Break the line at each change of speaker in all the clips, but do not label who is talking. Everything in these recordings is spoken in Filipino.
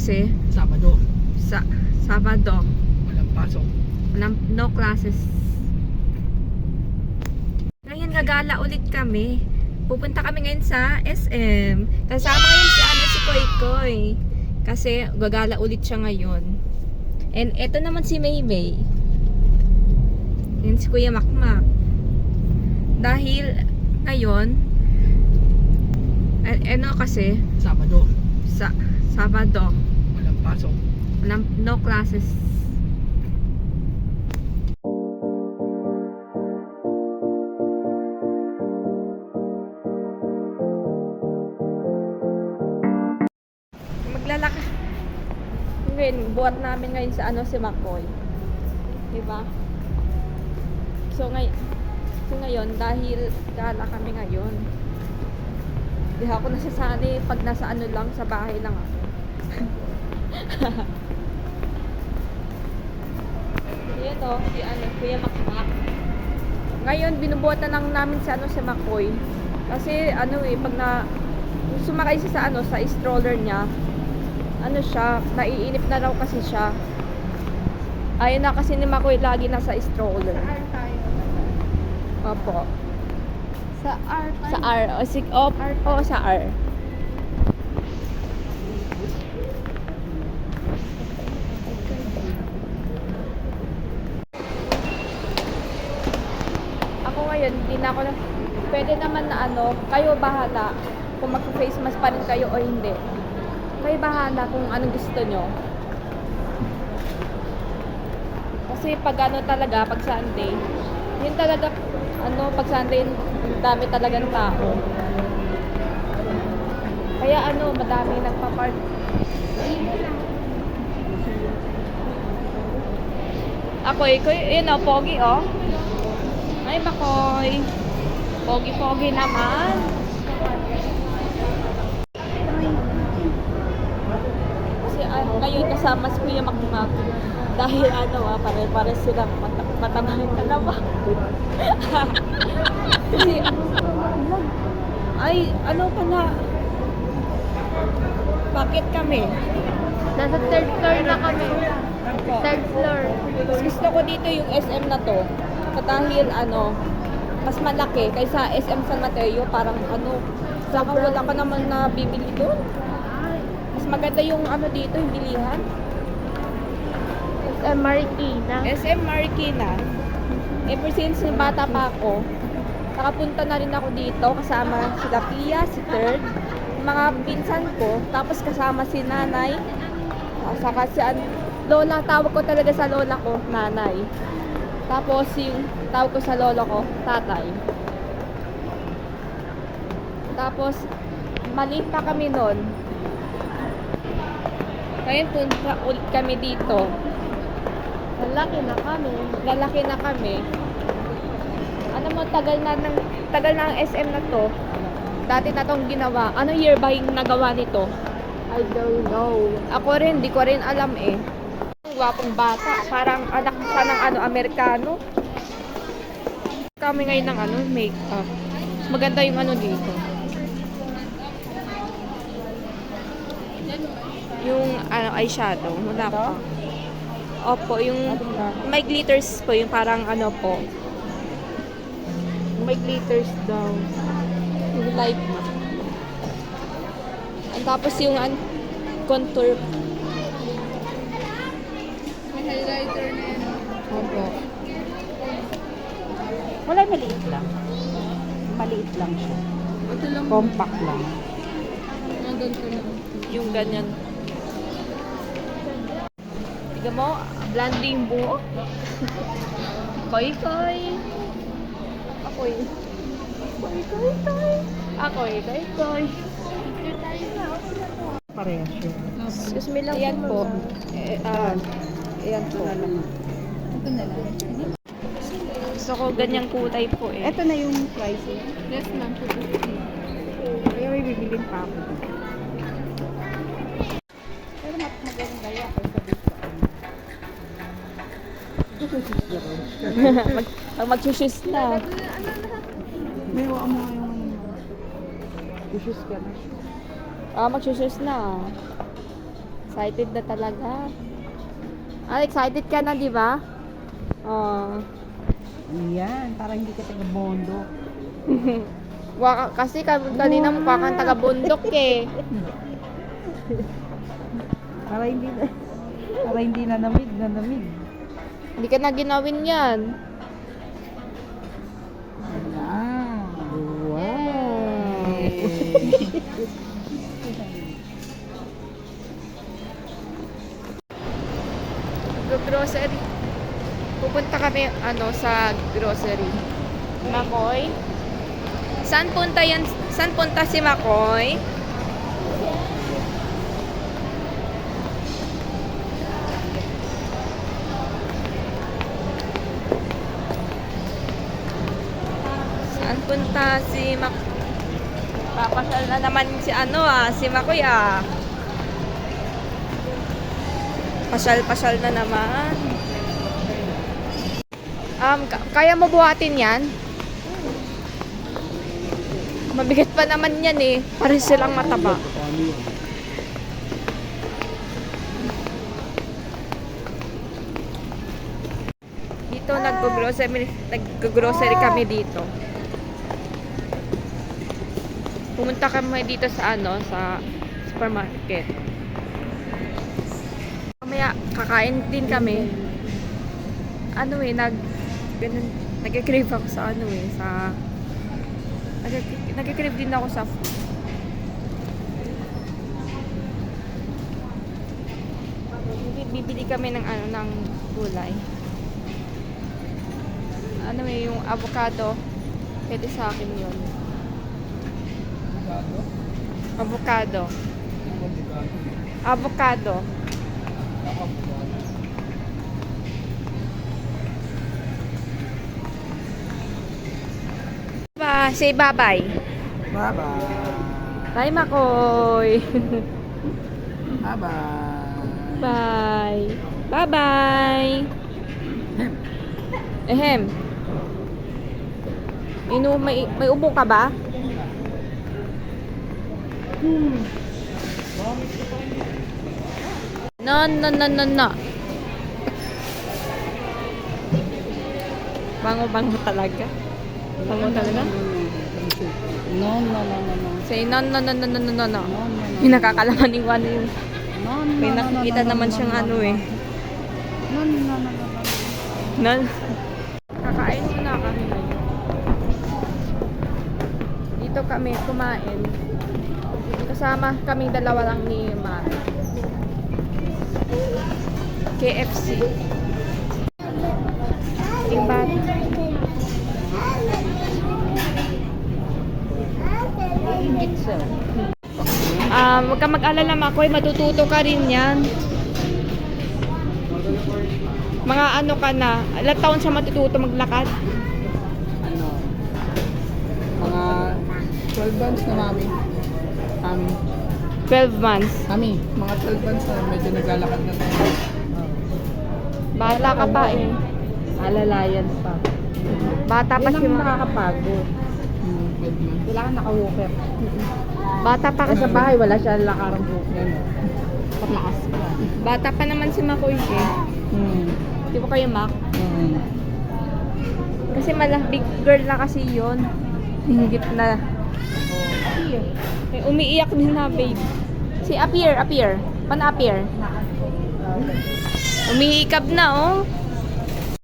kasi
Sabado.
Sabado.
Walang pasok.
No classes. Ngayon gagala ulit kami. Pupunta kami ngayon sa SM. Kasama ngayon si Koy Koy. Kasi gagala ulit siya ngayon. And eto naman si Maymay. Yan si Kuya Makmak. Dahil ngayon kasi
Sabado.
Sabado.
Walang pasok.
No classes. Maglalakad. Ngayon, buhat namin ngayon sa si Makoy. Diba? So ngayon, dahil gala kami ngayon, di ako nasasanay pag nasa lang, sa bahay lang ako. Yan o, si Kuya Makmak. Ngayon, binubuhatan lang namin si Makoy. Kasi pag sumakay siya sa stroller niya, siya, naiinip na raw kasi siya. Ayun na kasi ni Makoy lagi nasa stroller. Opo.
Sa R.
Sa R. Sa R. Ako ngayon, hindi na ako pwede naman na kayo bahala kung mag-face mask pa rin kayo o hindi. Kayo bahala kung anong gusto nyo. Kasi pag talaga, pag Sunday, yun talaga, pag Sunday, dami talaga ng tao. Kaya madami nagpa-park. Ako'y, pogi Ay, Makoy. Pogi-pogi naman. Kasi ngayon kasama si Kuya Makmak. Dahil pare-pare sila matamahin ka na ba? Kasi pala, bakit kami?
Nasa third floor na kami. Third floor.
Gusto ko dito yung SM na to. Dahil mas malaki kaysa SM San Mateo, parang saka wala ka naman na bibili doon. Mas maganda yung dito, yung bilihan.
SM Marikina.
SM Marikina. Ever since bata pa ako, nakapunta na rin ako dito kasama sila Pia, si Third, mga pinsan ko, tapos kasama si Nanay, saka si Lola, tawag ko talaga sa lola ko, Nanay. Tapos yung tawag ko sa lolo ko, Tatay. Tapos maliit pa kami noon. Ngayon punta ulit kami dito.
Lalaki na kami.
Lalaki na kami. Tagal na ang SM na to. Dati na tong ginawa. Ano year ba yung nagawa nito?
I don't know.
Ako rin, di ko rin alam eh. Ang gwapong bata. Parang anak siya ng Amerikano. Kami ngayon ng makeup. Maganda yung dito. Yung eyeshadow. Wala pa. Opo, yung may glitters po. Yung parang po. May glitters daw. Yung like. Tapos yung contour.
May highlighter na yan.
Opo.
Wala, maliit lang. Maliit lang siya.
Ito lang.
Compact lang.
Ang ganito lang.
Yung ganyan. Tiga mo, blending buo. Koy-koy. Ako'y. Koy-koy-koy. Ako'y koy-koy.
Parehas yun.
Excuse me lang. Ayan po. Ayan po.
Ito na lang.
Gusto ko ganyang kulay po eh.
Ito na yung pricing.
Yes, ma'am. 250.
Kaya may bibilin pa ako. Pero maganda yan kaysa dito.
Mag-shoes na.
May wala mo yung issues ka na.
Mag-shoes na. Excited na talaga. Ah, excited ka na, di ba? Oh.
Yan, parang hindi ka taga-bondo.
Kasi kanina mukha kang taga-bundok eh.
Para hindi na namig.
Hindi ka na ginawin yan.
Wow.
Grocery. Pupunta kami sa grocery. Makoy. Saan punta yan? Saan punta si Makoy? Saan punta si Makoy? Papasyal na naman si Makoy ah. Pasyal na naman. Kaya mo buhatin yan? Mabigat pa naman yan eh. Pares silang mataba. Dito nag-grocery kami dito. Pumunta kami dito sa sa supermarket. Mamaya kakain din kami. Nag-crave ako sa nag-crave din ako sa food. Bibili kami ng ng gulay. Yung avocado. Pwede sa akin yun. Avocado. Say bye-bye.
Bye-bye.
Bye, Makoy.
Bye-bye.
Bye. Bye-bye. Ehem. May ubo ka ba? No. Bango talaga. Bango talaga.
No.
Say no. Yung nakakalaman yung yung may nakikita naman siyang eh. No. Kakain muna kami ngayon. Dito kami kumain. Kasama kaming dalawa lang ni Mami. KFC. Tingbat. Huwag ka mag-alala, Makoy, matututo ka rin yan. Mga ka na, ilang taon siya matututo maglakad?
Mga 12 months na mami.
12 months.
Mami, mga 12 months na medyo naglalakad na tayo.
Bata ka pa eh.
Alalayan pa.
Bata pa si Makoy.
Nakakapagod.
12 months.
Kailangan naka-walker.
Bata pa kasi
Sa bahay, wala siya lakarang walker.
Paglakas pa.
Bata pa naman si Makoy eh. Di ba kayo, Mac? Kasi big girl na kasi yun. Hingit na. Umiiyak din na, babe. Si appear. Pan-appear. Umihikab na, oh.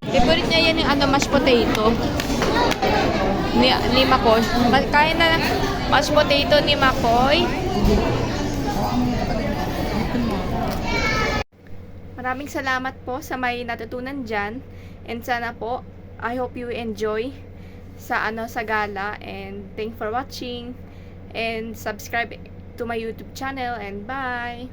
Favorite niya yan yung mashed potato. Ni Makoy. Kaya na mashed potato ni Makoy. Maraming salamat po sa may natutunan dyan. And sana po, I hope you enjoy sa gala. And thanks for watching. And subscribe to my YouTube channel. And bye!